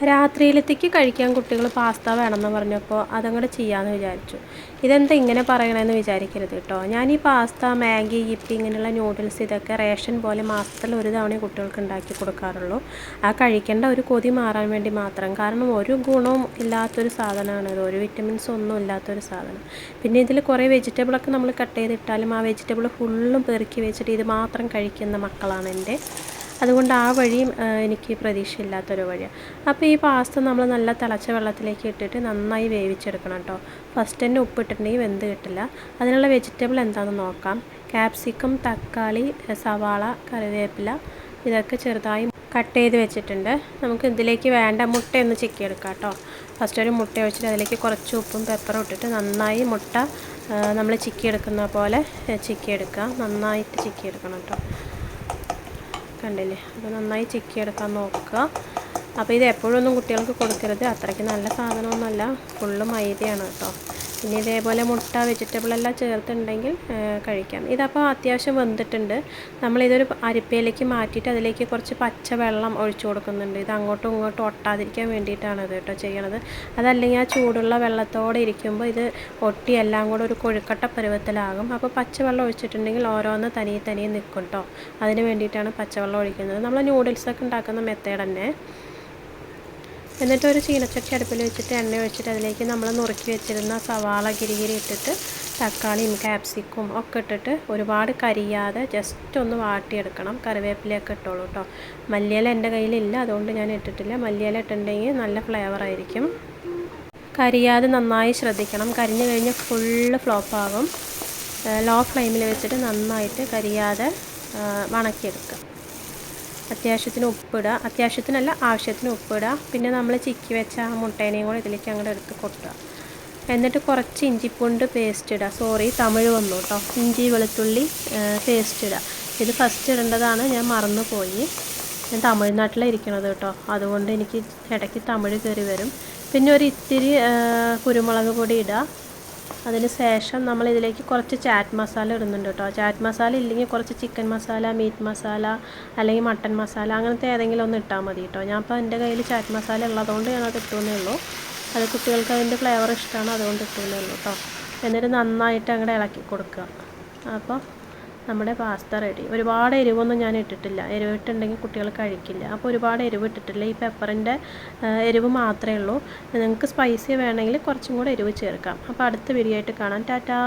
രാത്രിയിലത്തേക്ക് കഴിക്കാൻ കുട്ടികൾ പാസ്ത വേണമെന്ന് പറഞ്ഞപ്പോൾ അതങ്ങോട്ട് ചെയ്യാമെന്ന് വിചാരിച്ചു. ഇതെന്താ ഇങ്ങനെ പറയണമെന്ന് വിചാരിക്കരുത് കേട്ടോ. ഞാൻ ഈ പാസ്ത, മാഗി, യിപ്പി ഇങ്ങനെയുള്ള നൂഡിൽസ് ഇതൊക്കെ റേഷൻ പോലെ മാസത്തിൽ ഒരു തവണ കുട്ടികൾക്ക് ഉണ്ടാക്കി കൊടുക്കാറുള്ളൂ. ആ കഴിക്കേണ്ട ഒരു കൊതി മാറാൻ വേണ്ടി മാത്രം. കാരണം ഒരു ഗുണവും ഇല്ലാത്തൊരു സാധനമാണിത്, ഒരു വിറ്റമിൻസ് ഒന്നും ഇല്ലാത്തൊരു സാധനം. പിന്നെ ഇതിൽ കുറേ വെജിറ്റബിളൊക്കെ നമ്മൾ കട്ട് ചെയ്തിട്ടാലും ആ വെജിറ്റബിൾ ഫുള്ളും പെറുക്കി വെച്ചിട്ട് ഇത് മാത്രം കഴിക്കുന്ന മക്കളാണ് എൻ്റെ. അതുകൊണ്ട് ആ വഴിയും എനിക്ക് പ്രതീക്ഷയില്ലാത്തൊരു വഴിയാണ്. അപ്പോൾ ഈ പാസ്ത നമ്മൾ നല്ല തിളച്ച വെള്ളത്തിലേക്ക് ഇട്ടിട്ട് നന്നായി വേവിച്ചെടുക്കണം കേട്ടോ. ഫസ്റ്റ് തന്നെ ഉപ്പിട്ടിട്ടുണ്ടെങ്കിൽ വെന്ത് കിട്ടില്ല. അതിനുള്ള വെജിറ്റബിൾ എന്താണെന്ന് നോക്കാം. ക്യാപ്സിക്കം, തക്കാളി, സവാള, കറിവേപ്പില ഇതൊക്കെ ചെറുതായി കട്ട് ചെയ്ത് വെച്ചിട്ടുണ്ട്. നമുക്ക് ഇതിലേക്ക് വേണ്ട മുട്ടയൊന്ന് ചിക്കിയെടുക്കാം കേട്ടോ. ഫസ്റ്റ് ഒരു മുട്ട ഒഴിച്ചിട്ട് അതിലേക്ക് കുറച്ച് ഉപ്പും പെപ്പറും ഇട്ടിട്ട് നന്നായി മുട്ട നമ്മൾ ചിക്കിയെടുക്കുന്ന പോലെ ചിക്കിയെടുക്കുക. നന്നായിട്ട് ചിക്കിയെടുക്കണം കേട്ടോ. കണ്ടില്ലേ? അപ്പോൾ നന്നായി ചിക്കിയെടുക്കാൻ നോക്കുക. അപ്പോൾ ഇത് എപ്പോഴൊന്നും കുട്ടികൾക്ക് കൊടുക്കരുത്, അത്രയ്ക്ക് നല്ല സാധനമൊന്നുമല്ല, ഫുള്ള് മൈദയാണ് കേട്ടോ. പിന്നെ ഇതേപോലെ മുട്ട, വെജിറ്റബിളെല്ലാം ചേർത്തുണ്ടെങ്കിൽ കഴിക്കാം. ഇതപ്പോൾ അത്യാവശ്യം വെന്തിട്ടുണ്ട്. നമ്മളിതൊരു അരിപ്പയിലേക്ക് മാറ്റിയിട്ട് അതിലേക്ക് കുറച്ച് പച്ച വെള്ളം ഒഴിച്ചു കൊടുക്കുന്നുണ്ട്. ഇത് അങ്ങോട്ടും ഇങ്ങോട്ടും ഒട്ടാതിരിക്കാൻ വേണ്ടിയിട്ടാണ് ഇത് കേട്ടോ ചെയ്യണത്. അതല്ലെങ്കിൽ ആ ചൂടുള്ള വെള്ളത്തോടെ ഇരിക്കുമ്പോൾ ഇത് ഒട്ടി എല്ലാം കൂടെ ഒരു കൊഴുക്കട്ട പരുവത്തിലാകും. അപ്പോൾ പച്ചവെള്ളം ഒഴിച്ചിട്ടുണ്ടെങ്കിൽ ഓരോന്ന് തനിയെ നിൽക്കും കേട്ടോ. അതിന് വേണ്ടിയിട്ടാണ് പച്ചവെള്ളം ഒഴിക്കുന്നത്. നമ്മൾ നൂഡിൽസൊക്കെ ഉണ്ടാക്കുന്ന മെത്തേഡ് തന്നെ. എന്നിട്ട് ഒരു ചീനച്ചട്ടി അടുപ്പിൽ വെച്ചിട്ട് എണ്ണ ഒഴിച്ചിട്ട് അതിലേക്ക് നമ്മൾ നുറുക്കി വെച്ചിരുന്ന സവാള ഗിരിഗിരി ഇട്ടിട്ട് തക്കാളിയും ക്യാപ്സിക്കും ഒക്കെ ഇട്ടിട്ട് ഒരുപാട് കരിയാതെ ജസ്റ്റ് ഒന്ന് വാട്ടിയെടുക്കണം. കറിവേപ്പിലയൊക്കെ ഇട്ടോളൂ കേട്ടോ. മല്ലിയില എൻ്റെ കയ്യിലില്ല, അതുകൊണ്ട് ഞാൻ ഇട്ടിട്ടില്ല. മല്ലിയില ഇട്ടിട്ടുണ്ടെങ്കിൽ നല്ല ഫ്ലേവറായിരിക്കും. കരിയാതെ നന്നായി ശ്രദ്ധിക്കണം. കരിഞ്ഞു കഴിഞ്ഞാൽ ഫുള്ള് ഫ്ലോപ്പാകും. ലോ ഫ്ലെയിമിൽ വെച്ചിട്ട് നന്നായിട്ട് കരിയാതെ വണക്കിയെടുക്കുക. അത്യാവശ്യത്തിന് ഉപ്പിടുക, അത്യാവശ്യത്തിനല്ല ആവശ്യത്തിന് ഉപ്പിടുക. പിന്നെ നമ്മൾ ചിക്കി വെച്ച ആ മുട്ടേനെയും കൂടെ ഇതിലേക്ക് അങ്ങോട്ട് എടുത്ത് കൊട്ടുക. എന്നിട്ട് കുറച്ച് ഇഞ്ചിപ്പൂണ്ട് പേസ്റ്റ് ഇടുക. സോറി, തമിഴ് വന്നു കേട്ടോ. ഇഞ്ചി വെളുത്തുള്ളി പേസ്റ്റ് ഇടുക. ഇത് ഫസ്റ്റ് ഇടേണ്ടതാണ്, ഞാൻ മറന്നു പോയി. ഞാൻ തമിഴ്നാട്ടിലാണ് ഇരിക്കണത് കേട്ടോ, അതുകൊണ്ട് എനിക്ക് ഇടയ്ക്ക് തമിഴ് കയറി വരും. പിന്നെ ഒരു ഇത്തിരി കുരുമുളക് പൊടി ഇടുക. അതിന് ശേഷം നമ്മൾ ഇതിലേക്ക് കുറച്ച് ചാറ്റ് മസാല ഇടുന്നുണ്ട് കേട്ടോ. ചാറ്റ് മസാല ഇല്ലെങ്കിൽ കുറച്ച് ചിക്കൻ മസാല, മീറ്റ് മസാല അല്ലെങ്കിൽ മട്ടൻ മസാല അങ്ങനത്തെ ഏതെങ്കിലും ഒന്ന് ഇട്ടാൽ മതി കേട്ടോ. ഞാൻ ഇപ്പോൾ എൻ്റെ കയ്യിൽ ചാറ്റ് മസാല ഉള്ളതുകൊണ്ട് ഞാനത് ഇട്ടുവെന്നേ ഉള്ളൂ. അത് കുട്ടികൾക്ക് അതിൻ്റെ ഫ്ലേവർ ഇഷ്ടമാണ്, അതുകൊണ്ട് ഇട്ടുവെന്നേ ഉള്ളൂ കേട്ടോ. എന്നിട്ട് നന്നായിട്ട് അങ്ങോട്ട് ഇളക്കി കൊടുക്കുക. അപ്പോൾ നമ്മുടെ പാസ്ത റെഡി. ഒരുപാട് എരിവൊന്നും ഞാൻ ഇട്ടിട്ടില്ല. എരിവിട്ടുണ്ടെങ്കിൽ കുട്ടികൾ കഴിക്കില്ല. അപ്പോൾ ഒരുപാട് എരിവ് ഇട്ടിട്ടില്ല. ഈ പെപ്പറിൻ്റെ എരിവ് മാത്രമേ ഉള്ളൂ. നിങ്ങൾക്ക് സ്പൈസി വേണമെങ്കിൽ കുറച്ചും കൂടെ എരിവ് ചേർക്കാം. അപ്പോൾ അടുത്ത വീഡിയോ ആയിട്ട് കാണാം. ടാറ്റാ.